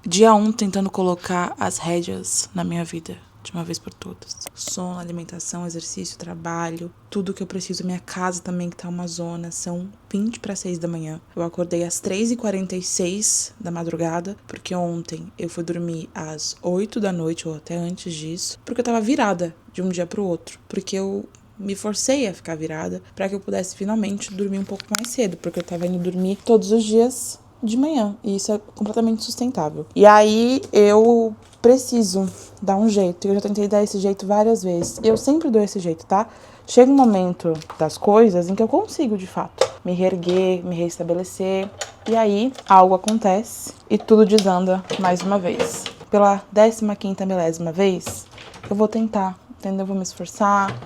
Dia 1 tentando colocar as rédeas na minha vida de uma vez por todas. Sono, alimentação, exercício, trabalho, tudo que eu preciso. Minha casa também, que tá uma zona. São 20 para 6 da manhã. Eu acordei às 3h46 da madrugada, porque ontem eu fui dormir às 8 da noite, ou até antes disso, porque eu tava virada de um dia pro outro. Porque eu me forcei a ficar virada para que eu pudesse finalmente dormir um pouco mais cedo, porque eu tava indo dormir todos os dias de manhã, e isso é completamente sustentável. E aí eu preciso dar um jeito, eu já tentei dar esse jeito várias vezes, eu sempre dou esse jeito, tá? Chega um momento das coisas em que eu consigo, de fato, me reerguer, me reestabelecer, e aí algo acontece e tudo desanda mais uma vez. Pela 15ª milésima vez, eu vou tentar, entendeu? Eu vou me esforçar,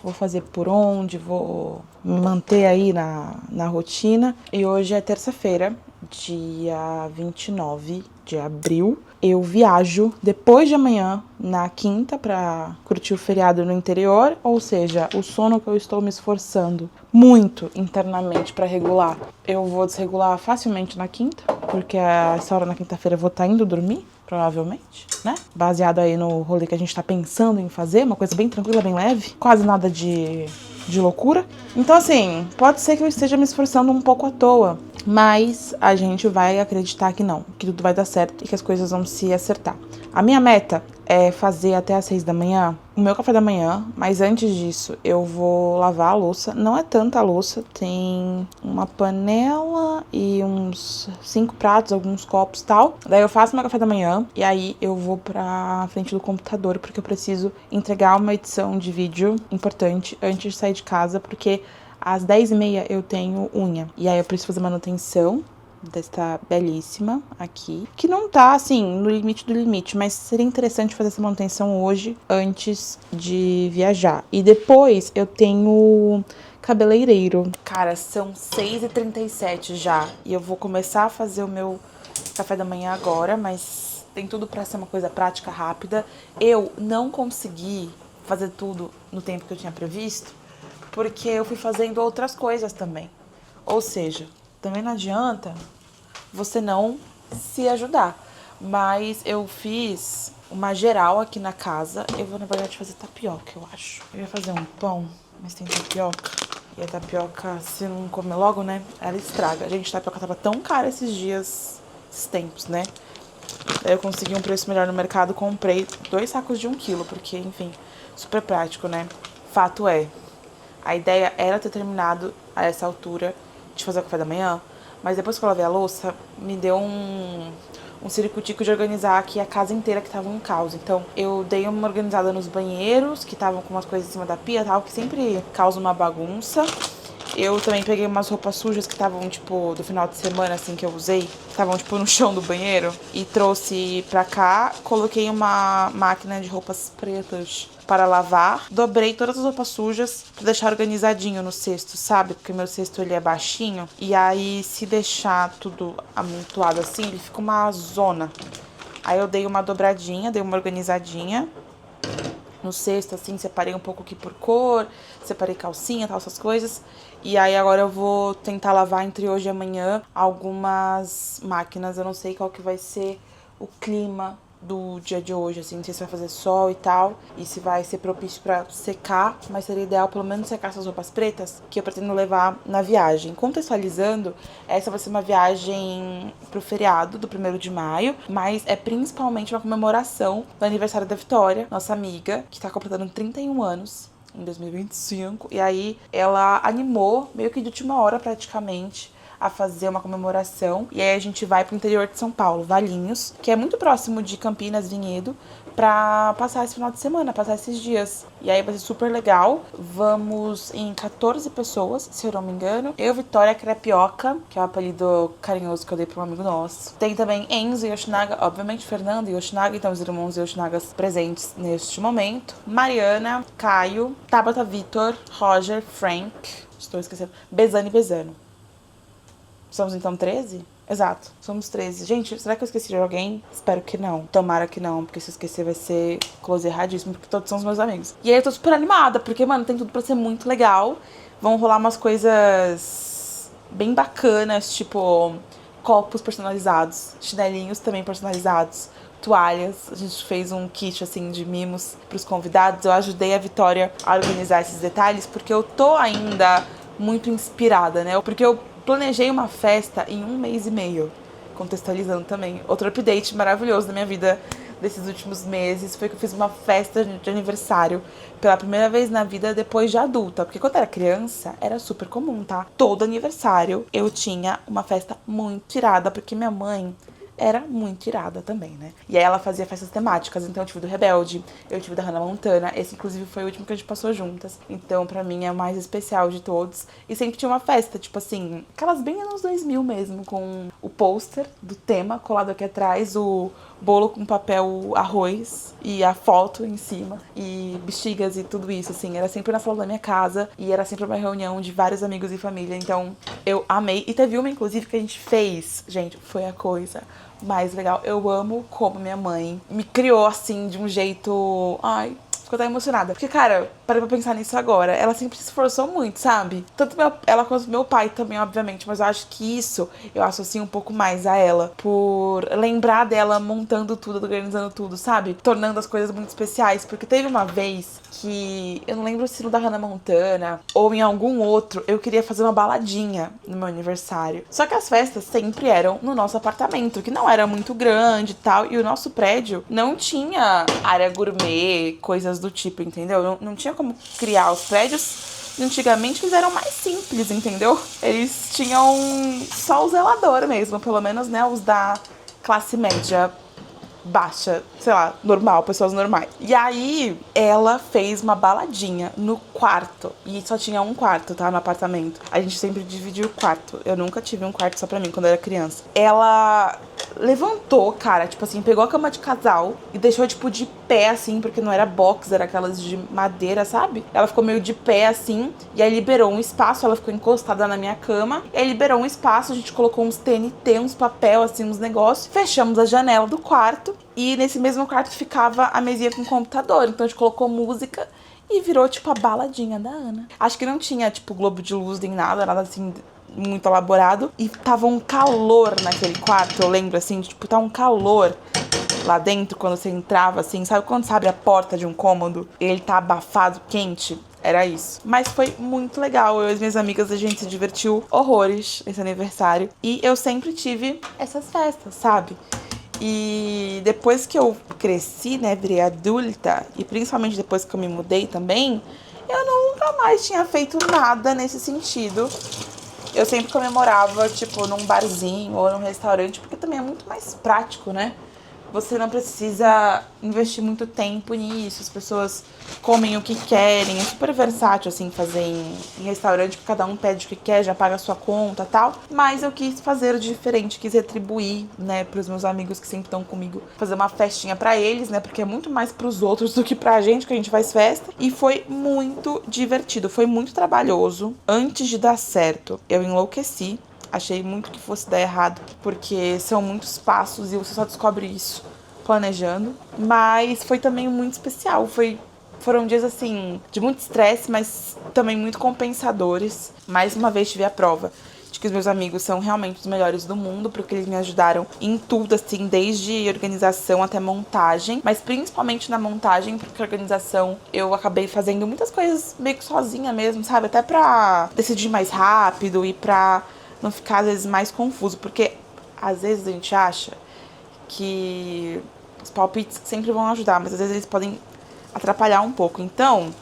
vou fazer por onde, vou me manter aí na rotina. E hoje é terça-feira, dia 29 de abril. Eu viajo depois de amanhã, na quinta, pra curtir o feriado no interior. Ou seja, o sono que eu estou me esforçando muito internamente pra regular, eu vou desregular facilmente na quinta, porque essa hora na quinta-feira eu vou estar indo dormir, provavelmente, né? Baseado aí no rolê que a gente tá pensando em fazer, uma coisa bem tranquila, bem leve, quase nada de loucura. Então, assim, pode ser que eu esteja me esforçando um pouco à toa, mas a gente vai acreditar que não, que tudo vai dar certo e que as coisas vão se acertar. A minha meta é fazer até às 6 da manhã o meu café da manhã, mas antes disso eu vou lavar a louça. Não é tanta louça, tem uma panela e uns 5 pratos, alguns copos e tal. Daí eu faço meu café da manhã e aí eu vou pra frente do computador, porque eu preciso entregar uma edição de vídeo importante antes de sair de casa, porque às 10h30 eu tenho unha. E aí eu preciso fazer manutenção desta belíssima aqui, que não tá, assim, no limite do limite, mas seria interessante fazer essa manutenção hoje, antes de viajar. E depois eu tenho cabeleireiro. Cara, são 6h37 já, e eu vou começar a fazer o meu café da manhã agora, mas tem tudo pra ser uma coisa prática, rápida. Eu não consegui fazer tudo no tempo que eu tinha previsto, porque eu fui fazendo outras coisas também. Ou seja, também não adianta você não se ajudar. Mas eu fiz uma geral aqui na casa. Eu vou, na verdade, fazer tapioca, eu acho. Eu ia fazer um pão, mas tem tapioca. E a tapioca, se não comer logo, né, ela estraga. Gente, a tapioca tava tão cara esses dias, esses tempos, né? Daí eu consegui um preço melhor no mercado, comprei 2 sacos de 1 quilo, porque, enfim, super prático, né? Fato é, a ideia era ter terminado a essa altura de fazer o café da manhã, mas depois que eu lavei a louça, me deu um ciricutico de organizar aqui a casa inteira, que tava um caos. Então, eu dei uma organizada nos banheiros, que estavam com umas coisas em cima da pia, tal, que sempre causa uma bagunça. Eu também peguei umas roupas sujas que estavam, tipo, do final de semana, assim, que eu usei. Estavam, tipo, no chão do banheiro. E trouxe pra cá. Coloquei uma máquina de roupas pretas para lavar. Dobrei todas as roupas sujas pra deixar organizadinho no cesto, sabe? Porque meu cesto, ele é baixinho. E aí, se deixar tudo amontoado assim, ele fica uma zona. Aí eu dei uma dobradinha, dei uma organizadinha no cesto, assim, separei um pouco aqui por cor, separei calcinha, tal, essas coisas. E aí agora eu vou tentar lavar entre hoje e amanhã algumas máquinas. Eu não sei qual que vai ser o clima do dia de hoje, assim, não sei se vai fazer sol e tal, e se vai ser propício pra secar, mas seria ideal pelo menos secar essas roupas pretas, que eu pretendo levar na viagem. Contextualizando, essa vai ser uma viagem pro feriado do 1º de maio, mas é principalmente uma comemoração do aniversário da Vitória, nossa amiga, que tá completando 31 anos em 2025, e aí ela animou, meio que de última hora praticamente, a fazer uma comemoração. E aí a gente vai pro interior de São Paulo, Valinhos, que é muito próximo de Campinas, Vinhedo, pra passar esse final de semana, passar esses dias. E aí vai ser super legal. Vamos em 14 pessoas, se eu não me engano. Eu, Vitória, Crepioca, que é o apelido carinhoso que eu dei pra um amigo nosso. Tem também Enzo e Yoshinaga, obviamente Fernando e Yoshinaga, então os irmãos Yoshinagas presentes neste momento. Mariana, Caio, Tabata Vitor, Roger, Frank, estou esquecendo, Bezane e Bezano. Somos então 13? Exato, somos 13. Gente, será que eu esqueci de alguém? Espero que não. Tomara que não, porque se eu esquecer vai ser close erradíssimo, porque todos são os meus amigos. E aí eu tô super animada, porque, mano, tem tudo pra ser muito legal. Vão rolar umas coisas bem bacanas, tipo copos personalizados, chinelinhos também personalizados, toalhas. A gente fez um kit, assim, de mimos pros convidados. Eu ajudei a Vitória a organizar esses detalhes, porque eu tô ainda muito inspirada, né? Porque eu planejei uma festa em 1 mês e meio, contextualizando também. Outro update maravilhoso da minha vida desses últimos meses foi que eu fiz uma festa de aniversário pela primeira vez na vida depois de adulta. Porque quando eu era criança, era super comum, tá? Todo aniversário eu tinha uma festa muito irada, porque minha mãe era muito irada também, né? E aí ela fazia festas temáticas, então eu tive do Rebelde, eu tive da Hannah Montana, esse inclusive foi o último que a gente passou juntas, então pra mim é o mais especial de todos. E sempre tinha uma festa, tipo assim, aquelas bem anos 2000 mesmo, com o pôster do tema colado aqui atrás, o bolo com papel arroz e a foto em cima, e bexigas e tudo isso, assim, era sempre na sala da minha casa, e era sempre uma reunião de vários amigos e família, então eu amei. E teve uma, inclusive, que a gente fez, gente, foi a coisa mais legal. Eu amo como minha mãe me criou, assim, de um jeito... Ai, ficou até emocionada. Porque, cara, parei pra pensar nisso agora. Ela sempre se esforçou muito, sabe? Tanto ela quanto meu pai também, obviamente. Mas eu acho que isso, eu associo um pouco mais a ela. Por lembrar dela montando tudo, organizando tudo, sabe? Tornando as coisas muito especiais. Porque teve uma vez que... Eu não lembro se no da Hannah Montana ou em algum outro, eu queria fazer uma baladinha no meu aniversário. Só que as festas sempre eram no nosso apartamento, que não era muito grande e tal. E o nosso prédio não tinha área gourmet, coisas do tipo, entendeu? Não tinha como criar. Os prédios antigamente eles eram mais simples, entendeu? Eles tinham só o zelador mesmo, pelo menos, né, os da classe média baixa, sei lá, normal, pessoas normais. E aí, ela fez uma baladinha no quarto. E só tinha um quarto, tá? No apartamento. A gente sempre dividia o quarto. Eu nunca tive um quarto só pra mim, quando eu era criança. Ela levantou, cara, tipo assim, pegou a cama de casal e deixou, tipo, de pé, assim, porque não era box, era aquelas de madeira, sabe? Ela ficou meio de pé, assim, e aí liberou um espaço, ela ficou encostada na minha cama, e aí liberou um espaço, a gente colocou uns TNT, uns papel, assim, uns negócios, fechamos a janela do quarto, e nesse mesmo quarto ficava a mesinha com o computador, então a gente colocou música e virou, tipo, a baladinha da Ana. Acho que não tinha, tipo, globo de luz nem nada assim muito elaborado. E tava um calor naquele quarto, eu lembro, assim, de, tipo, tá um calor lá dentro quando você entrava, assim. Sabe quando você abre a porta de um cômodo e ele tá abafado, quente? Era isso. Mas foi muito legal. Eu e as minhas amigas, a gente se divertiu horrores nesse aniversário. E eu sempre tive essas festas, sabe? E depois que eu cresci, né, virei adulta, e principalmente depois que eu me mudei também, eu nunca mais tinha feito nada nesse sentido. Eu sempre comemorava, tipo, num barzinho ou num restaurante, porque também é muito mais prático, né? Você não precisa investir muito tempo nisso, as pessoas comem o que querem, é super versátil, assim, fazer em restaurante, que cada um pede o que quer, já paga a sua conta e tal. Mas eu quis fazer o diferente, quis retribuir, né, pros meus amigos que sempre estão comigo, fazer uma festinha pra eles, né, porque é muito mais pros outros do que pra gente que a gente faz festa. E foi muito divertido, foi muito trabalhoso. Antes de dar certo, eu enlouqueci. Achei muito que fosse dar errado, porque são muitos passos e você só descobre isso planejando. Mas foi também muito especial. Foram dias, assim, de muito estresse, mas também muito compensadores. Mais uma vez tive a prova de que os meus amigos são realmente os melhores do mundo, porque eles me ajudaram em tudo, assim, desde organização até montagem. Mas principalmente na montagem, porque a organização eu acabei fazendo muitas coisas meio que sozinha mesmo, sabe? Até pra decidir mais rápido e pra não ficar, às vezes, mais confuso. Porque, às vezes, a gente acha que os palpites sempre vão ajudar, mas, às vezes, eles podem atrapalhar um pouco. Então,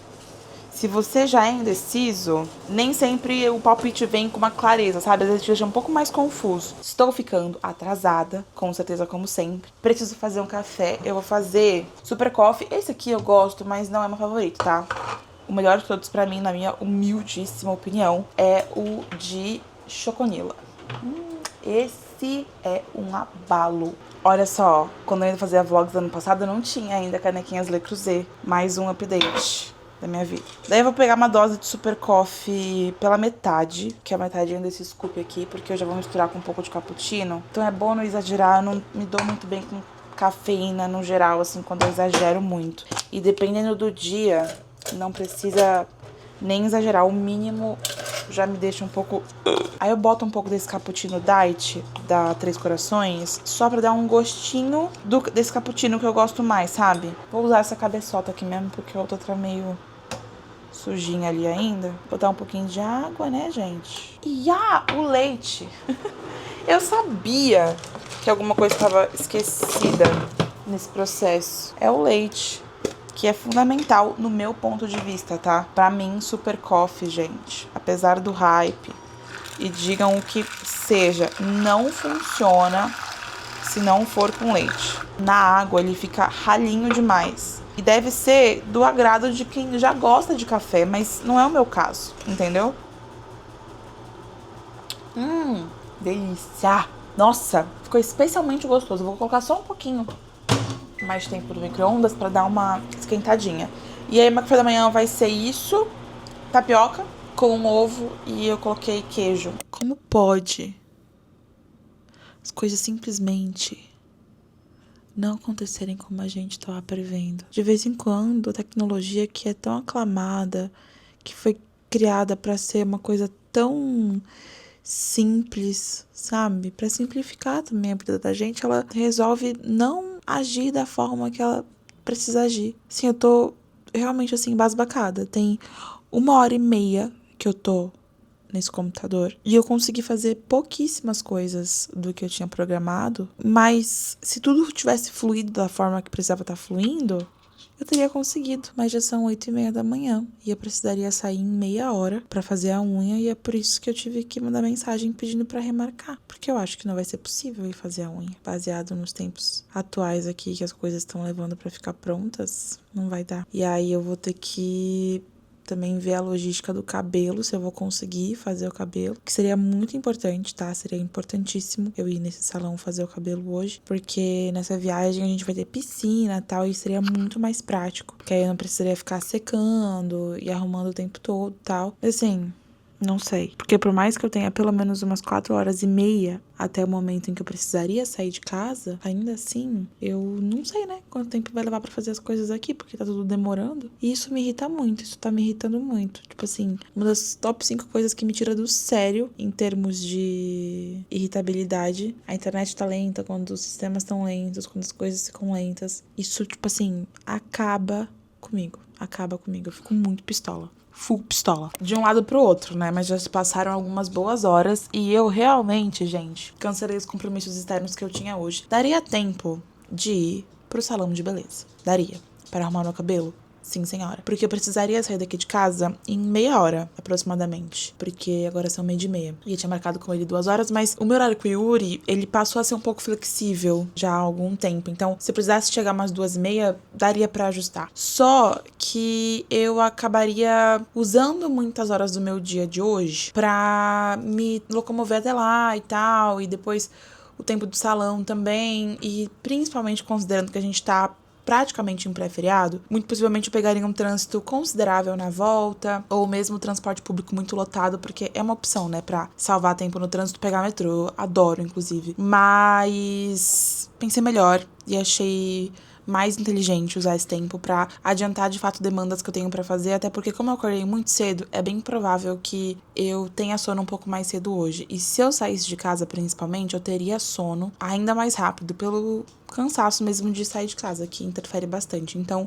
se você já é indeciso, nem sempre o palpite vem com uma clareza, sabe? Às vezes te deixa um pouco mais confuso. Estou ficando atrasada, com certeza, como sempre. Preciso fazer um café. Eu vou fazer Super Coffee. Esse aqui eu gosto, mas não é meu favorito, tá? O melhor de todos pra mim, na minha humildíssima opinião, é o de Choconila. Esse é um abalo. Olha só, quando eu ainda fazia vlogs ano passado, eu não tinha ainda canequinhas Le Creuset. Mais um update da minha vida. Daí eu vou pegar uma dose de Super Coffee pela metade, que é a metadinha desse scoop aqui, porque eu já vou misturar com um pouco de cappuccino. Então é bom não exagerar, eu não me dou muito bem com cafeína no geral, assim, quando eu exagero muito. E dependendo do dia, não precisa nem exagerar, o mínimo já me deixa um pouco... Aí eu boto um pouco desse cappuccino diet da Três Corações, só pra dar um gostinho desse cappuccino que eu gosto mais, sabe? Vou usar essa cabeçota aqui mesmo, porque a outra tá meio sujinha ali ainda. Botar um pouquinho de água, né, gente? E o leite. Eu sabia que alguma coisa estava esquecida nesse processo. É o leite, que é fundamental no meu ponto de vista, tá? Pra mim, Super Coffee, gente, apesar do hype, e digam o que seja, não funciona se não for com leite. Na água ele fica ralinho demais. E deve ser do agrado de quem já gosta de café, mas não é o meu caso, entendeu? Delícia! Nossa, ficou especialmente gostoso. Vou colocar só um pouquinho mais tempo no micro-ondas pra dar uma esquentadinha. E aí, meu café da manhã vai ser isso, tapioca com ovo, e eu coloquei queijo. Como pode as coisas simplesmente não acontecerem como a gente estava prevendo? De vez em quando, a tecnologia que é tão aclamada, que foi criada para ser uma coisa tão simples, sabe? Para simplificar também a vida da gente, ela resolve não agir da forma que ela precisa agir. Sim, eu tô realmente assim embasbacada. Tem 1h30 que eu tô nesse computador e eu consegui fazer pouquíssimas coisas do que eu tinha programado, mas se tudo tivesse fluído da forma que precisava estar fluindo, eu teria conseguido, mas já são 8h30 da manhã e eu precisaria sair em meia hora pra fazer a unha, e é por isso que eu tive que mandar mensagem pedindo pra remarcar, porque eu acho que não vai ser possível ir fazer a unha baseado nos tempos atuais aqui que as coisas estão levando pra ficar prontas, não vai dar. E aí eu vou ter que também ver a logística do cabelo, se eu vou conseguir fazer o cabelo, que seria muito importante, tá? Seria importantíssimo eu ir nesse salão fazer o cabelo hoje, porque nessa viagem a gente vai ter piscina e tal, e seria muito mais prático, porque aí eu não precisaria ficar secando e arrumando o tempo todo e tal. Mas assim, não sei. Porque por mais que eu tenha pelo menos umas 4h30 até o momento em que eu precisaria sair de casa, ainda assim, eu não sei, né? Quanto tempo vai levar pra fazer as coisas aqui, porque tá tudo demorando. E isso me irrita muito, isso tá me irritando muito. Tipo assim, uma das top 5 coisas que me tira do sério em termos de irritabilidade. A internet tá lenta, quando os sistemas estão lentos, quando as coisas ficam lentas. Isso, tipo assim, acaba comigo. Acaba comigo. Eu fico muito pistola. Full pistola. De um lado pro outro, né? Mas já se passaram algumas boas horas e eu realmente, gente, cancelei os compromissos externos que eu tinha hoje. Daria tempo de ir pro salão de beleza. Daria. Para arrumar meu cabelo? Sim, senhora. Porque eu precisaria sair daqui de casa em meia hora, aproximadamente. Porque agora são 12h30. E eu tinha marcado com ele 2 horas, mas o meu horário com o Yuri, ele passou a ser um pouco flexível já há algum tempo. Então, se eu precisasse chegar umas 2h30, daria pra ajustar. Só que eu acabaria usando muitas horas do meu dia de hoje pra me locomover até lá e tal. E depois o tempo do salão também. E principalmente considerando que a gente tá praticamente em pré-feriado, muito possivelmente eu pegaria um trânsito considerável na volta, ou mesmo transporte público muito lotado, porque é uma opção, né, pra salvar tempo no trânsito, pegar metrô. Eu adoro, inclusive. Mas pensei melhor e achei mais inteligente usar esse tempo pra adiantar de fato demandas que eu tenho pra fazer, até porque como eu acordei muito cedo, é bem provável que eu tenha sono um pouco mais cedo hoje. E se eu saísse de casa, principalmente, eu teria sono ainda mais rápido, pelo cansaço mesmo de sair de casa, que interfere bastante. Então,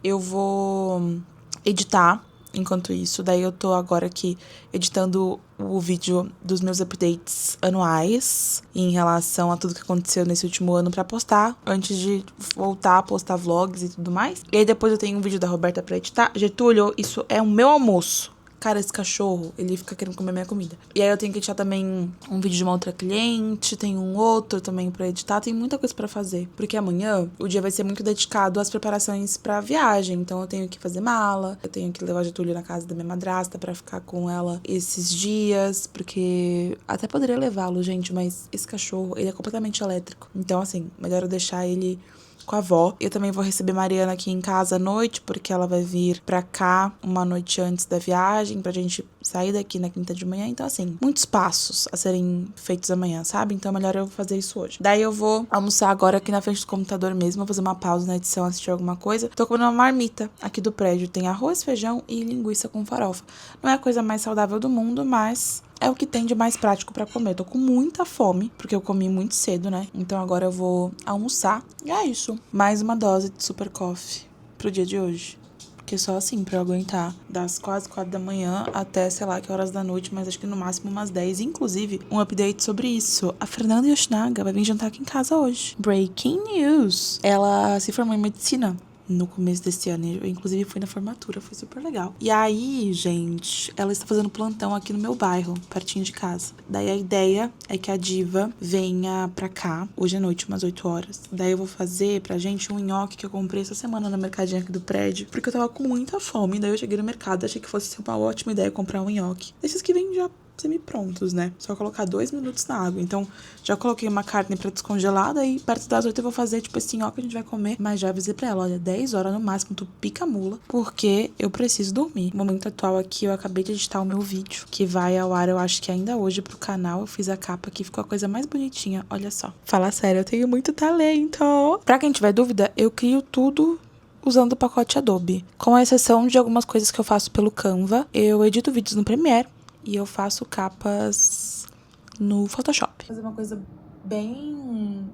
eu vou editar enquanto isso. Daí eu tô agora aqui editando o vídeo dos meus updates anuais em relação a tudo que aconteceu nesse último ano pra postar, antes de voltar a postar vlogs e tudo mais. E aí depois eu tenho um vídeo da Roberta pra editar. Getúlio, isso é o meu almoço. Cara, esse cachorro, ele fica querendo comer minha comida. E aí eu tenho que editar também um vídeo de uma outra cliente, tem um outro também pra editar, tem muita coisa pra fazer. Porque amanhã o dia vai ser muito dedicado às preparações pra viagem. Então eu tenho que fazer mala, eu tenho que levar a Getúlio na casa da minha madrasta pra ficar com ela esses dias. Porque até poderia levá-lo, gente, mas esse cachorro, ele é completamente elétrico. Então, assim, melhor eu deixar ele com a avó. Eu também vou receber Mariana aqui em casa à noite, porque ela vai vir pra cá uma noite antes da viagem, pra gente sair daqui na quinta de manhã. Então, assim, muitos passos a serem feitos amanhã, sabe? Então, melhor eu fazer isso hoje. Daí eu vou almoçar agora aqui na frente do computador mesmo, vou fazer uma pausa na edição, assistir alguma coisa. Tô comendo uma marmita aqui do prédio. Tem arroz, feijão e linguiça com farofa. Não é a coisa mais saudável do mundo, mas é o que tem de mais prático pra comer. Tô com muita fome, porque eu comi muito cedo, né? Então agora eu vou almoçar. E é isso. Mais uma dose de Super Coffee pro dia de hoje. Porque só assim, pra eu aguentar das quase 4 da manhã até, sei lá, que horas da noite, mas acho que no máximo umas 10. Inclusive, um update sobre isso. A Fernanda Yoshinaga vai vir jantar aqui em casa hoje. Breaking news! Ela se formou em medicina no começo desse ano. Eu, inclusive, fui na formatura, foi super legal. E aí, gente, ela está fazendo plantão aqui no meu bairro, pertinho de casa. Daí a ideia é que a diva venha pra cá, hoje à noite, umas 8 horas. Daí eu vou fazer pra gente um nhoque que eu comprei essa semana no mercadinho aqui do prédio, porque eu tava com muita fome. Daí eu cheguei no mercado, achei que fosse ser uma ótima ideia comprar um nhoque. Desses que vêm já semi-prontos, né? Só colocar 2 minutos na água. Então, já coloquei uma carne pra descongelar, daí perto das 8 eu vou fazer, tipo, esse nhoque que a gente vai comer. Mas já avisei pra ela, olha, 10 horas no máximo, tu pica a mula, porque eu preciso dormir. No momento atual aqui, eu acabei de editar o meu vídeo, que vai ao ar, eu acho que ainda hoje, pro canal. Eu fiz a capa aqui, ficou a coisa mais bonitinha, olha só. Fala sério, eu tenho muito talento. Pra quem tiver dúvida, eu crio tudo usando o pacote Adobe. Com exceção de algumas coisas que eu faço pelo Canva, eu edito vídeos no Premiere, e eu faço capas no Photoshop. Fazer uma coisa bem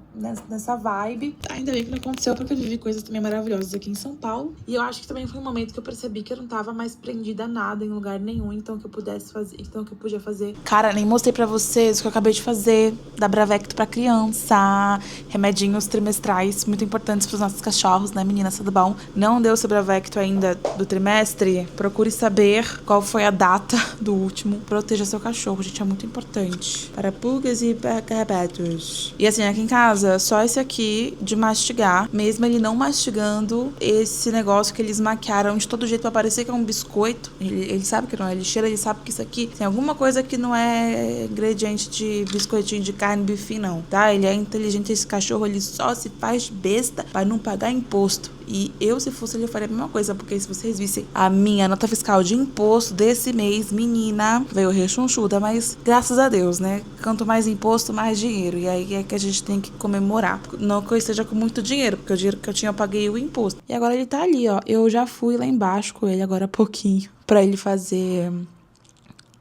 nessa vibe. Ainda bem que não aconteceu, porque eu vivi coisas também maravilhosas aqui em São Paulo. E eu acho que também foi um momento que eu percebi que eu não tava mais prendida a nada, em lugar nenhum. Então que eu pudesse fazer, então que eu podia fazer. Cara, nem mostrei pra vocês o que eu acabei de fazer da Bravecto pra criança. Remedinhos trimestrais, muito importantes pros nossos cachorros, né, meninas? Tudo bom? Não deu seu Bravecto ainda do trimestre? Procure saber qual foi a data do último. Proteja seu cachorro, gente, é muito importante. Para pulgas e carrapatos. E assim, aqui em casa, só esse aqui de mastigar, mesmo ele não mastigando, esse negócio que eles maquiaram de todo jeito pra parecer que é um biscoito. Ele sabe que não é, ele cheira, ele sabe que isso aqui tem alguma coisa que não é ingrediente de biscoitinho de carne, bife, não, tá? Ele é inteligente, esse cachorro, ele só se faz besta pra não pagar imposto. E eu, se fosse ele, eu faria a mesma coisa, porque se vocês vissem a minha nota fiscal de imposto desse mês, menina, veio rechonchuda, mas graças a Deus, né? Quanto mais imposto, mais dinheiro. E aí é que a gente tem que comemorar. Não que eu esteja com muito dinheiro, porque o dinheiro que eu tinha eu paguei o imposto. E agora ele tá ali, ó. Eu já fui lá embaixo com ele agora há pouquinho, pra ele fazer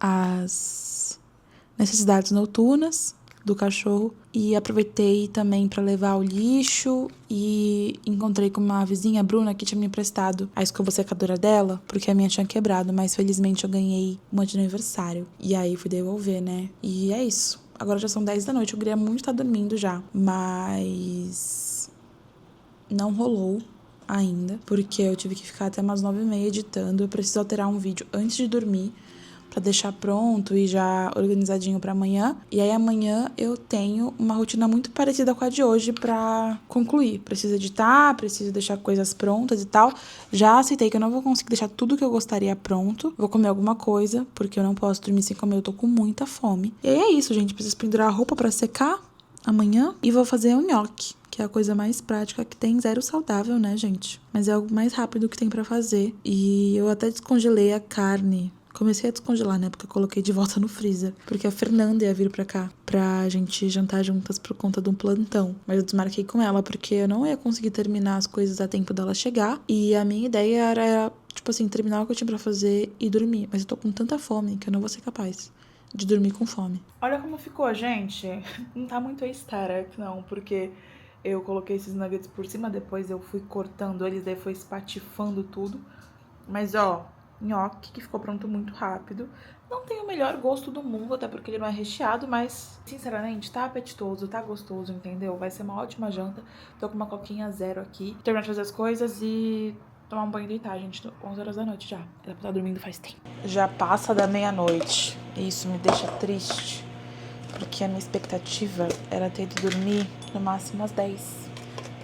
as necessidades noturnas do cachorro, e aproveitei também para levar o lixo, e encontrei com uma vizinha, Bruna, que tinha me emprestado a escova secadora dela, porque a minha tinha quebrado, mas felizmente eu ganhei uma de aniversário, e aí fui devolver, né? E é isso. Agora já são 10 da noite, eu queria muito estar dormindo já, mas não rolou ainda, porque eu tive que ficar até umas 9h30 editando. Eu preciso alterar um vídeo antes de dormir, pra deixar pronto e já organizadinho pra amanhã. E aí amanhã eu tenho uma rotina muito parecida com a de hoje pra concluir. Preciso editar, preciso deixar coisas prontas e tal. Já aceitei que eu não vou conseguir deixar tudo que eu gostaria pronto. Vou comer alguma coisa, porque eu não posso dormir sem comer, eu tô com muita fome. E aí é isso, gente. Preciso pendurar a roupa pra secar amanhã e vou fazer um nhoque, que é a coisa mais prática que tem, zero saudável, né, gente? Mas é o mais rápido que tem pra fazer. E eu até descongelei a carne. Comecei a descongelar, né? Porque eu coloquei de volta no freezer. Porque a Fernanda ia vir pra cá pra gente jantar juntas por conta de um plantão. Mas eu desmarquei com ela porque eu não ia conseguir terminar as coisas a tempo dela chegar. E a minha ideia era, tipo assim, terminar o que eu tinha pra fazer e dormir. Mas eu tô com tanta fome que eu não vou ser capaz de dormir com fome. Olha como ficou, gente. Não tá muito aesthetic, não. Porque eu coloquei esses nuggets por cima, depois eu fui cortando eles, daí foi espatifando tudo. Mas, ó, nhoque que ficou pronto muito rápido. Não tem o melhor gosto do mundo, até porque ele não é recheado, mas, sinceramente, tá apetitoso, tá gostoso, entendeu? Vai ser uma ótima janta. Tô com uma coquinha zero aqui. Terminar de fazer as coisas e tomar um banho e deitar, gente. 11 horas da noite já. Era pra estar dormindo faz tempo. Já passa da meia-noite. Isso me deixa triste, porque a minha expectativa era ter de dormir no máximo às 10.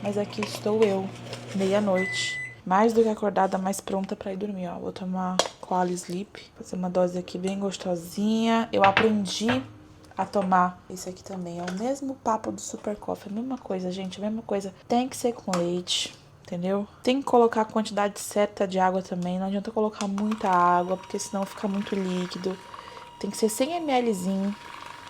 Mas aqui estou eu, meia-noite. Mais do que acordada, mais pronta pra ir dormir, ó. Vou tomar Qualis Sleep, fazer uma dose aqui bem gostosinha. Eu aprendi a tomar. Esse aqui também é o mesmo papo do Super Coffee, a mesma coisa, gente, a mesma coisa. Tem que ser com leite, entendeu? Tem que colocar a quantidade certa de água também, não adianta colocar muita água, porque senão fica muito líquido. Tem que ser 100 mlzinho,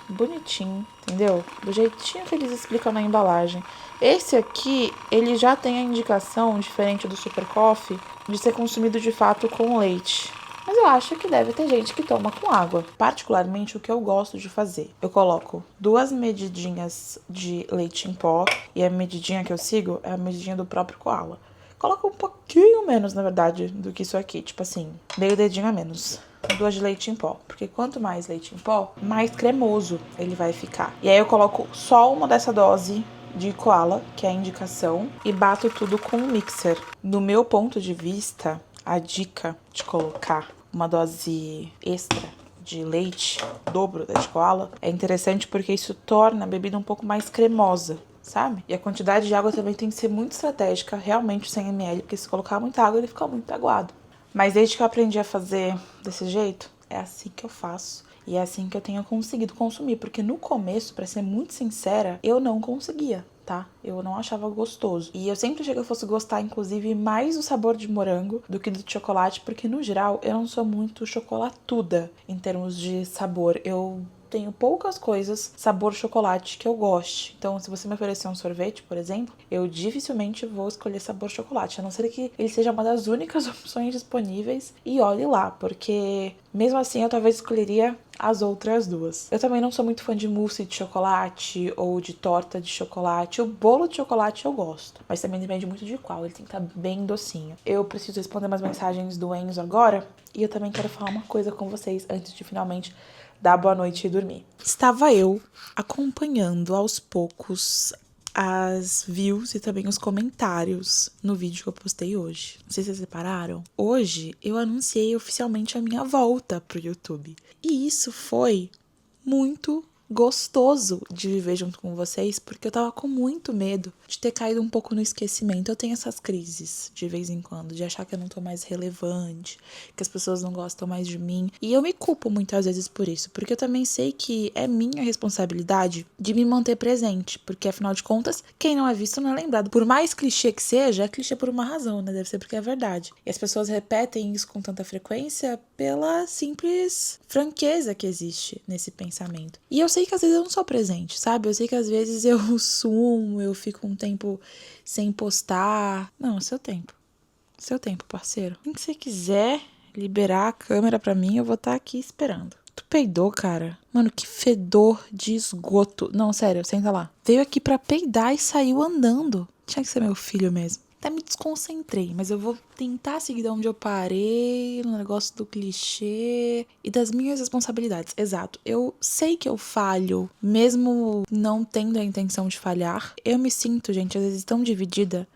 bonitinho, entendeu? Do jeitinho que eles explicam na embalagem. Esse aqui, ele já tem a indicação, diferente do Super Coffee, de ser consumido de fato com leite. Mas eu acho que deve ter gente que toma com água. Particularmente, o que eu gosto de fazer, eu coloco 2 medidinhas de leite em pó, e a medidinha que eu sigo é a medidinha do próprio Koala. Coloca um pouquinho menos, na verdade, do que isso aqui, tipo assim, meio dedinho a menos. 2 de leite em pó, porque quanto mais leite em pó, mais cremoso ele vai ficar. E aí eu coloco só uma dessa dose de Koala, que é a indicação, e bato tudo com um mixer. No meu ponto de vista, a dica de colocar uma dose extra de leite, dobro da de Koala, é interessante porque isso torna a bebida um pouco mais cremosa, sabe? E a quantidade de água também tem que ser muito estratégica, realmente 100 ml, porque se colocar muita água ele fica muito aguado. Mas desde que eu aprendi a fazer desse jeito, é assim que eu faço. E é assim que eu tenho conseguido consumir. Porque no começo, pra ser muito sincera, eu não conseguia, tá? Eu não achava gostoso. E eu sempre achei que eu fosse gostar, inclusive, mais do sabor de morango do que do chocolate. Porque, no geral, eu não sou muito chocolatuda em termos de sabor. Eu tenho poucas coisas sabor chocolate que eu goste. Então, se você me oferecer um sorvete, por exemplo, eu dificilmente vou escolher sabor chocolate, a não ser que ele seja uma das únicas opções disponíveis. E olhe lá, porque mesmo assim eu talvez escolheria as outras duas. Eu também não sou muito fã de mousse de chocolate ou de torta de chocolate. O bolo de chocolate eu gosto, mas também depende muito de qual. Ele tem que estar bem docinho. Eu preciso responder umas mensagens do Enzo agora e eu também quero falar uma coisa com vocês antes de finalmente dar boa noite e dormir. Estava eu acompanhando aos poucos as views e também os comentários no vídeo que eu postei hoje. Não sei se vocês repararam. Hoje eu anunciei oficialmente a minha volta pro YouTube. E isso foi muito gostoso de viver junto com vocês, porque eu tava com muito medo de ter caído um pouco no esquecimento. Eu tenho essas crises de vez em quando, de achar que eu não tô mais relevante, que as pessoas não gostam mais de mim. E eu me culpo muitas vezes por isso, porque eu também sei que é minha responsabilidade de me manter presente, porque afinal de contas, quem não é visto não é lembrado. Por mais clichê que seja, é clichê por uma razão, né? Deve ser porque é verdade. E as pessoas repetem isso com tanta frequência pela simples franqueza que existe nesse pensamento. E eu sei que às vezes eu não sou presente, sabe? Eu sei que às vezes eu sumo, eu fico um tempo sem postar. Não, é seu tempo. Seu tempo, parceiro. Quando você quiser liberar a câmera pra mim, eu vou estar aqui esperando. Tu peidou, cara? Mano, que fedor de esgoto. Não, sério, senta lá. Veio aqui pra peidar e saiu andando. Tinha que ser meu filho mesmo. Até me desconcentrei, mas eu vou tentar seguir de onde eu parei, no negócio do clichê e das minhas responsabilidades. Exato, eu sei que eu falho, mesmo não tendo a intenção de falhar. Eu me sinto, gente, às vezes tão dividida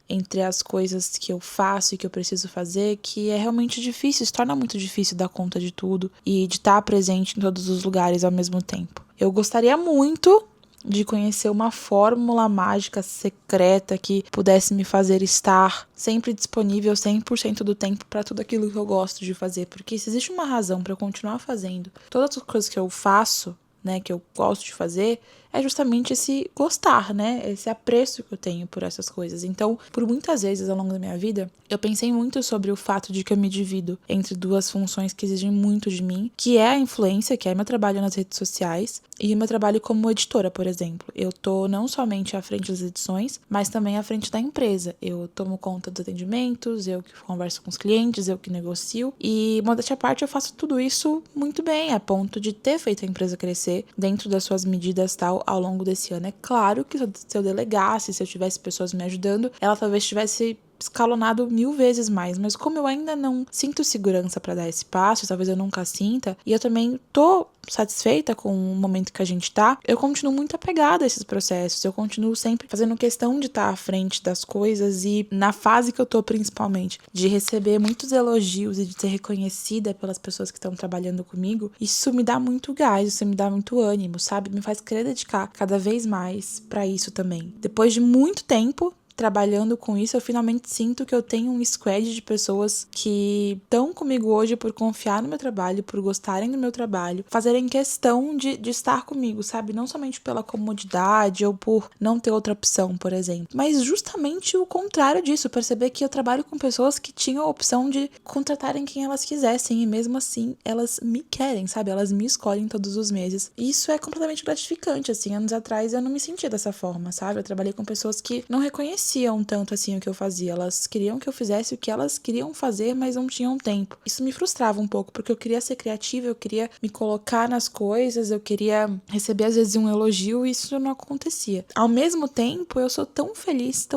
entre as coisas que eu faço e que eu preciso fazer, que é realmente difícil, se torna muito difícil dar conta de tudo e de estar presente em todos os lugares ao mesmo tempo. Eu gostaria muito de conhecer uma fórmula mágica secreta que pudesse me fazer estar sempre disponível 100% do tempo para tudo aquilo que eu gosto de fazer, porque se existe uma razão para eu continuar fazendo todas as coisas que eu faço, né, que eu gosto de fazer, é justamente esse gostar, né, esse apreço que eu tenho por essas coisas. Então, por muitas vezes ao longo da minha vida, eu pensei muito sobre o fato de que eu me divido entre duas funções que exigem muito de mim, que é a influência, que é meu trabalho nas redes sociais, e o meu trabalho como editora, por exemplo. Eu tô não somente à frente das edições, mas também à frente da empresa. Eu tomo conta dos atendimentos, eu que converso com os clientes, eu que negocio, e modéstia à parte eu faço tudo isso muito bem, a ponto de ter feito a empresa crescer dentro das suas medidas tal ao longo desse ano. É claro que se eu delegasse, se eu tivesse pessoas me ajudando, ela talvez tivesse escalonado 1000 vezes mais, mas como eu ainda não sinto segurança para dar esse passo, talvez eu nunca sinta, e eu também tô satisfeita com o momento que a gente tá, eu continuo muito apegada a esses processos, eu continuo sempre fazendo questão de estar à frente das coisas e na fase que eu tô principalmente, de receber muitos elogios e de ser reconhecida pelas pessoas que estão trabalhando comigo, isso me dá muito gás, isso me dá muito ânimo, sabe? Me faz querer dedicar cada vez mais pra isso também. Depois de muito tempo trabalhando com isso, eu finalmente sinto que eu tenho um squad de pessoas que estão comigo hoje por confiar no meu trabalho, por gostarem do meu trabalho, fazerem questão de estar comigo, sabe? Não somente pela comodidade ou por não ter outra opção, por exemplo, mas justamente o contrário disso, perceber que eu trabalho com pessoas que tinham a opção de contratarem quem elas quisessem e mesmo assim elas me querem, sabe? Elas me escolhem todos os meses. E isso é completamente gratificante, assim. Anos atrás eu não me sentia dessa forma, sabe? Eu trabalhei com pessoas que não reconheciam tanto assim o que eu fazia. Elas queriam que eu fizesse o que elas queriam fazer, mas não tinham tempo. Isso me frustrava um pouco, porque eu queria ser criativa, eu queria me colocar nas coisas, eu queria receber às vezes um elogio e isso não acontecia. Ao mesmo tempo, eu sou tão feliz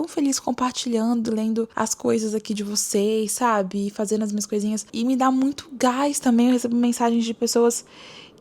compartilhando, lendo as coisas aqui de vocês, sabe? Fazendo as minhas coisinhas. E me dá muito gás também. Eu recebo mensagens de pessoas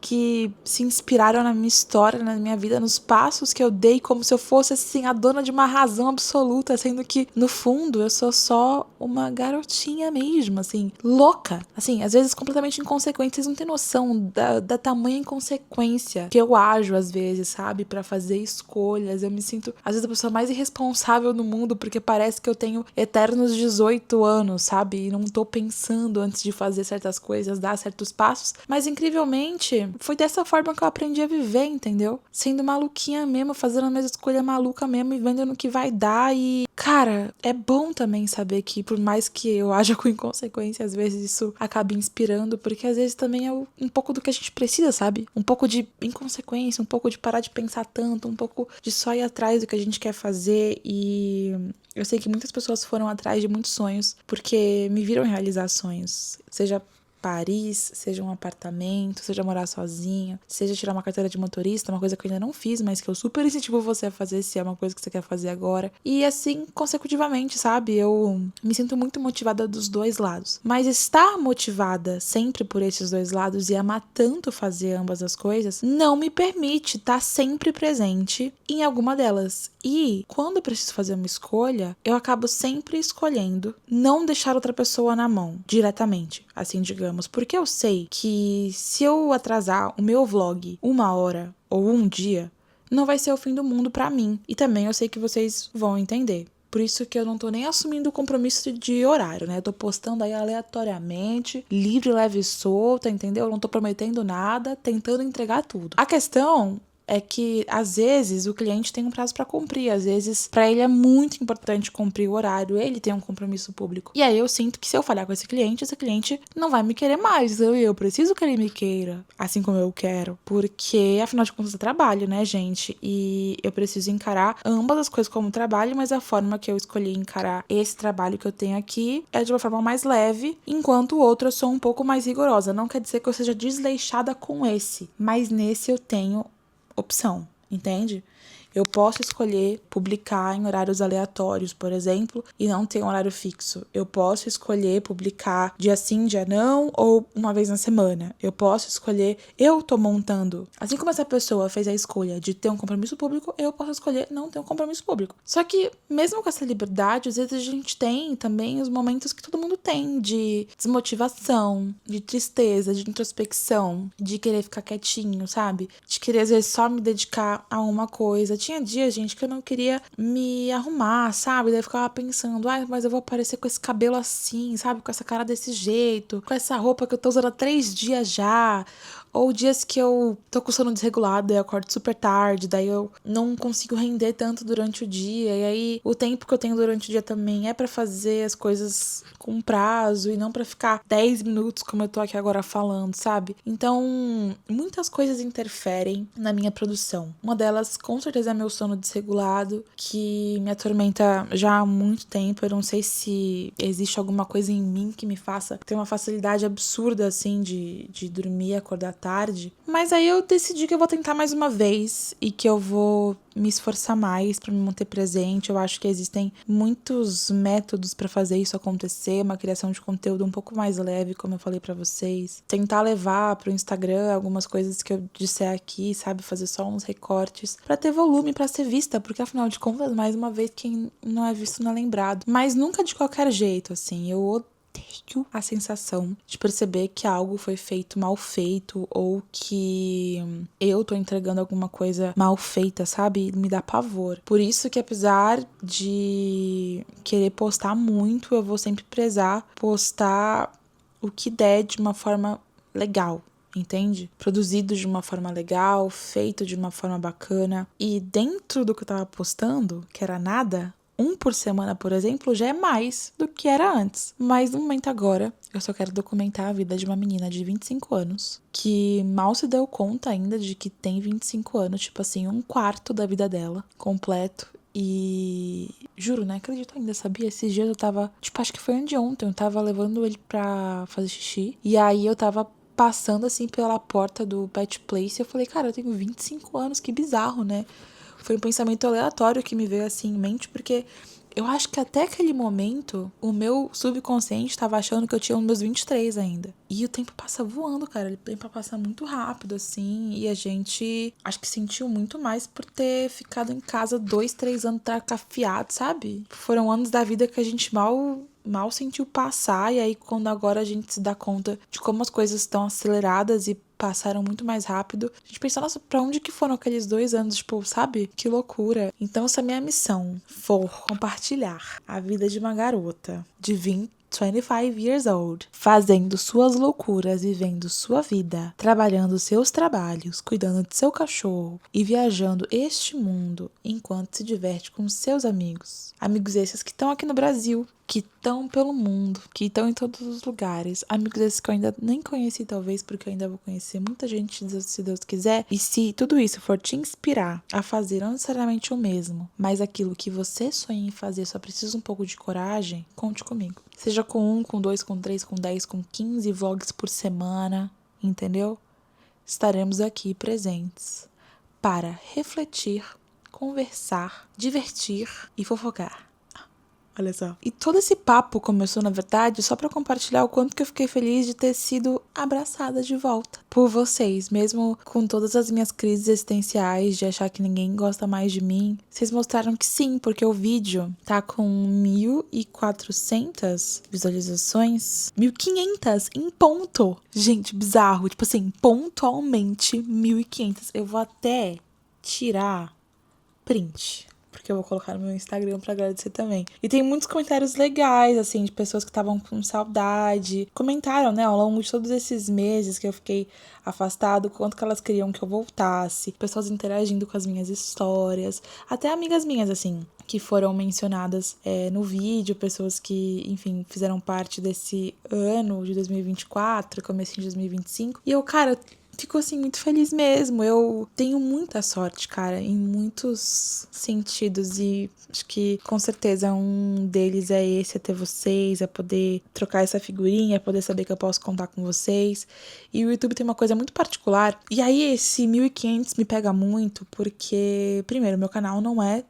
que se inspiraram na minha história, na minha vida, nos passos que eu dei, como se eu fosse, assim, a dona de uma razão absoluta, sendo que, no fundo, eu sou só uma garotinha mesmo, assim, louca, assim, às vezes completamente inconsequente. Vocês não têm noção da tamanha inconsequência que eu ajo, às vezes, sabe, pra fazer escolhas. Eu me sinto, às vezes, a pessoa mais irresponsável no mundo, porque parece que eu tenho eternos 18 anos, sabe, e não tô pensando antes de fazer certas coisas, dar certos passos, mas, incrivelmente, foi dessa forma que eu aprendi a viver, entendeu? Sendo maluquinha mesmo, fazendo a mesma escolha maluca mesmo e vendo no que vai dar. E, cara, é bom também saber que, por mais que eu haja com inconsequência, às vezes isso acaba inspirando, porque às vezes também é um pouco do que a gente precisa, sabe? Um pouco de inconsequência, um pouco de parar de pensar tanto, um pouco de só ir atrás do que a gente quer fazer. E eu sei que muitas pessoas foram atrás de muitos sonhos, porque me viram realizar sonhos, seja Paris, seja um apartamento, seja morar sozinho, seja tirar uma carteira de motorista, uma coisa que eu ainda não fiz, mas que eu super incentivo você a fazer se é uma coisa que você quer fazer agora. E assim, consecutivamente, sabe? Eu me sinto muito motivada dos dois lados. Mas estar motivada sempre por esses dois lados e amar tanto fazer ambas as coisas não me permite estar sempre presente em alguma delas. E quando eu preciso fazer uma escolha, eu acabo sempre escolhendo não deixar outra pessoa na mão, diretamente, assim, digamos. Porque eu sei que se eu atrasar o meu vlog 1 hora ou um dia, não vai ser o fim do mundo pra mim. E também eu sei que vocês vão entender. Por isso que eu não tô nem assumindo o compromisso de horário, né? Eu tô postando aí aleatoriamente, livre, leve e solta, entendeu? Eu não tô prometendo nada, tentando entregar tudo. A questão é que, às vezes, o cliente tem um prazo pra cumprir. Às vezes, pra ele é muito importante cumprir o horário. Ele tem um compromisso público. E aí eu sinto que se eu falhar com esse cliente não vai me querer mais. Eu preciso que ele me queira, assim como eu quero. Porque, afinal de contas, é trabalho, né, gente? E eu preciso encarar ambas as coisas como trabalho, mas a forma que eu escolhi encarar esse trabalho que eu tenho aqui é de uma forma mais leve, enquanto o outro eu sou um pouco mais rigorosa. Não quer dizer que eu seja desleixada com esse, mas nesse eu tenho opção, entende? Eu posso escolher publicar em horários aleatórios, por exemplo, e não ter um horário fixo. Eu posso escolher publicar dia sim, dia não, ou uma vez na semana. Eu posso escolher, eu tô montando. Assim como essa pessoa fez a escolha de ter um compromisso público, eu posso escolher não ter um compromisso público. Só que, mesmo com essa liberdade, às vezes a gente tem também os momentos que todo mundo tem, de desmotivação, de tristeza, de introspecção, de querer ficar quietinho, sabe? De querer, às vezes, só me dedicar a uma coisa. Tinha dias, gente, que eu não queria me arrumar, sabe? Daí eu ficava pensando, mas eu vou aparecer com esse cabelo assim, sabe? Com essa cara desse jeito, com essa roupa que eu tô usando há 3 dias já. Ou dias que eu tô com sono desregulado, eu acordo super tarde, daí eu não consigo render tanto durante o dia. E aí o tempo que eu tenho durante o dia também é pra fazer as coisas com prazo e não pra ficar 10 minutos como eu tô aqui agora falando, sabe? Então, muitas coisas interferem na minha produção. Uma delas, com certeza, é meu sono desregulado, que me atormenta já há muito tempo. Eu não sei se existe alguma coisa em mim que me faça ter uma facilidade absurda, assim, de dormir e acordar tarde. Mas aí eu decidi que eu vou tentar mais uma vez e que eu vou me esforçar mais pra me manter presente. Eu acho que existem muitos métodos pra fazer isso acontecer, uma criação de conteúdo um pouco mais leve, como eu falei pra vocês. Tentar levar pro Instagram algumas coisas que eu disser aqui, sabe? Fazer só uns recortes pra ter volume, pra ser vista, porque afinal de contas, mais uma vez, quem não é visto não é lembrado. Mas nunca de qualquer jeito, assim. Eu odeio a sensação de perceber que algo foi feito mal feito ou que eu tô entregando alguma coisa mal feita, sabe? Me dá pavor. Por isso que apesar de querer postar muito, eu vou sempre prezar postar o que der de uma forma legal. Entende? Produzido de uma forma legal, feito de uma forma bacana. E dentro do que eu tava postando, que era nada, um por semana, por exemplo, já é mais do que era antes. Mas no momento agora, eu só quero documentar a vida de uma menina de 25 anos, que mal se deu conta ainda de que tem 25 anos, tipo assim, um quarto da vida dela, completo. E juro, né? Acredito ainda, sabia? Esses dias eu tava, tipo, acho que foi anteontem, eu tava levando ele pra fazer xixi. E aí eu tava passando assim pela porta do Pet Place, eu falei, cara, eu tenho 25 anos, que bizarro, né? Foi um pensamento aleatório que me veio assim em mente, porque eu acho que até aquele momento o meu subconsciente estava achando que eu tinha os meus 23 ainda. E o tempo passa voando, cara. O tempo passa muito rápido, assim. E a gente acho que sentiu muito mais por ter ficado em casa 2, 3 anos trancafiado, sabe? Foram anos da vida que a gente mal sentiu passar, e aí quando agora a gente se dá conta de como as coisas estão aceleradas e passaram muito mais rápido, a gente pensa, nossa, pra onde que foram aqueles 2 anos, tipo, sabe? Que loucura. Então essa é a minha missão, for compartilhar a vida de uma garota de 25 years old, fazendo suas loucuras, vivendo sua vida, trabalhando seus trabalhos, cuidando de seu cachorro e viajando este mundo enquanto se diverte com seus amigos. Amigos esses que estão aqui no Brasil, que estão pelo mundo, que estão em todos os lugares. Amigos esses que eu ainda nem conheci, talvez, porque eu ainda vou conhecer muita gente, se Deus quiser. E se tudo isso for te inspirar a fazer não necessariamente o mesmo, mas aquilo que você sonha em fazer, só precisa um pouco de coragem, conte comigo. Seja com 1, com 2, com 3, com 10, com 15 vlogs por semana, entendeu? Estaremos aqui presentes para refletir, conversar, divertir e fofocar. Olha só. E todo esse papo começou, na verdade, só pra compartilhar o quanto que eu fiquei feliz de ter sido abraçada de volta por vocês, mesmo com todas as minhas crises existenciais de achar que ninguém gosta mais de mim. Vocês mostraram que sim, porque o vídeo tá com 1.400 visualizações, 1.500 em ponto. Gente, bizarro, tipo assim, pontualmente 1.500. Eu vou até tirar print, porque eu vou colocar no meu Instagram pra agradecer também. E tem muitos comentários legais, assim, de pessoas que estavam com saudade. Comentaram, né, ao longo de todos esses meses que eu fiquei afastado, quanto que elas queriam que eu voltasse. Pessoas interagindo com as minhas histórias. Até amigas minhas, assim, que foram mencionadas no vídeo. Pessoas que, enfim, fizeram parte desse ano de 2024, comecinho de 2025. E eu, cara, fico assim muito feliz mesmo. Eu tenho muita sorte, cara, em muitos sentidos, e acho que com certeza um deles é esse, é ter vocês, é poder trocar essa figurinha, é poder saber que eu posso contar com vocês. E o YouTube tem uma coisa muito particular, e aí esse 1.500 me pega muito porque, primeiro, meu canal não é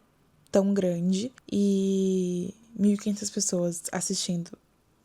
tão grande e 1.500 pessoas assistindo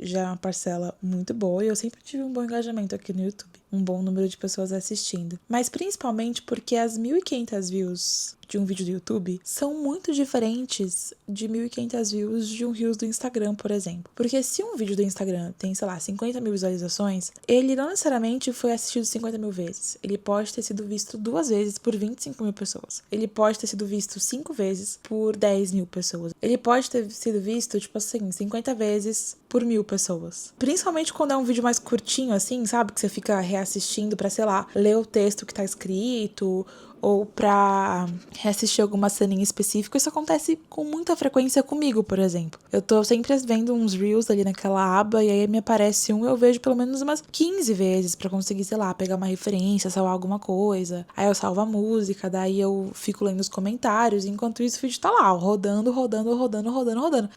já é uma parcela muito boa, e eu sempre tive um bom engajamento aqui no YouTube, um bom número de pessoas assistindo. Mas principalmente porque as 1.500 views de um vídeo do YouTube são muito diferentes de 1.500 views de um Reels do Instagram, por exemplo. Porque se um vídeo do Instagram tem, sei lá, 50 mil visualizações, ele não necessariamente foi assistido 50 mil vezes. Ele pode ter sido visto 2 vezes por 25 mil pessoas. Ele pode ter sido visto 5 vezes por 10 mil pessoas. Ele pode ter sido visto, tipo assim, 50 vezes por 1.000 pessoas. Principalmente quando é um vídeo mais curtinho, assim, sabe? Que você fica reassistindo pra, sei lá, ler o texto que tá escrito, ou pra reassistir alguma cena em específico. Isso acontece com muita frequência comigo, por exemplo. Eu tô sempre vendo uns Reels ali naquela aba, e aí me aparece um, eu vejo pelo menos umas 15 vezes pra conseguir, sei lá, pegar uma referência, salvar alguma coisa. Aí eu salvo a música, daí eu fico lendo os comentários, enquanto isso o vídeo tá lá, ó, rodando.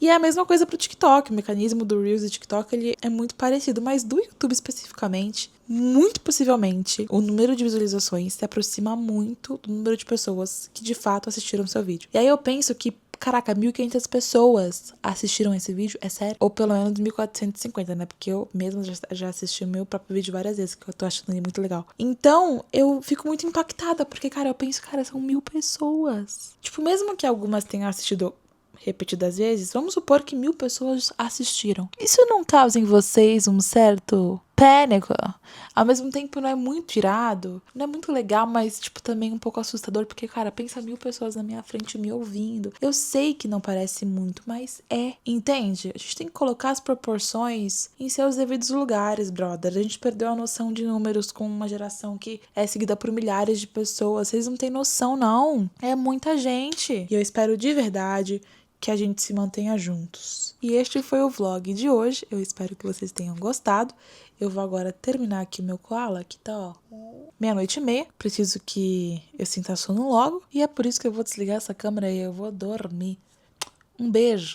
E é a mesma coisa pro TikTok. O mecanismo do Reels e TikTok, ele é muito parecido, mas do YouTube especificamente, muito possivelmente, o número de visualizações se aproxima muito do número de pessoas que de fato assistiram seu vídeo. E aí eu penso que, caraca, 1.500 pessoas assistiram esse vídeo, é sério? Ou pelo menos 1.450, né? Porque eu mesma já assisti o meu próprio vídeo várias vezes, que eu tô achando ele muito legal. Então, eu fico muito impactada, porque, cara, eu penso, cara, são 1.000 pessoas. Tipo, mesmo que algumas tenham assistido repetidas vezes, vamos supor que 1.000 pessoas assistiram. Isso não causa em vocês um certo pânico? Ao mesmo tempo não é muito irado, não é muito legal, mas tipo também um pouco assustador, porque cara, pensa 1.000 pessoas na minha frente me ouvindo. Eu sei que não parece muito, mas entende? A gente tem que colocar as proporções em seus devidos lugares, brother. A gente perdeu a noção de números com uma geração que é seguida por milhares de pessoas. Vocês não têm noção, não. É muita gente. E eu espero de verdade que a gente se mantenha juntos. E este foi o vlog de hoje. Eu espero que vocês tenham gostado. Eu vou agora terminar aqui o meu koala, que tá, ó, 00:30. Preciso que eu sinta sono logo. E é por isso que eu vou desligar essa câmera e eu vou dormir. Um beijo.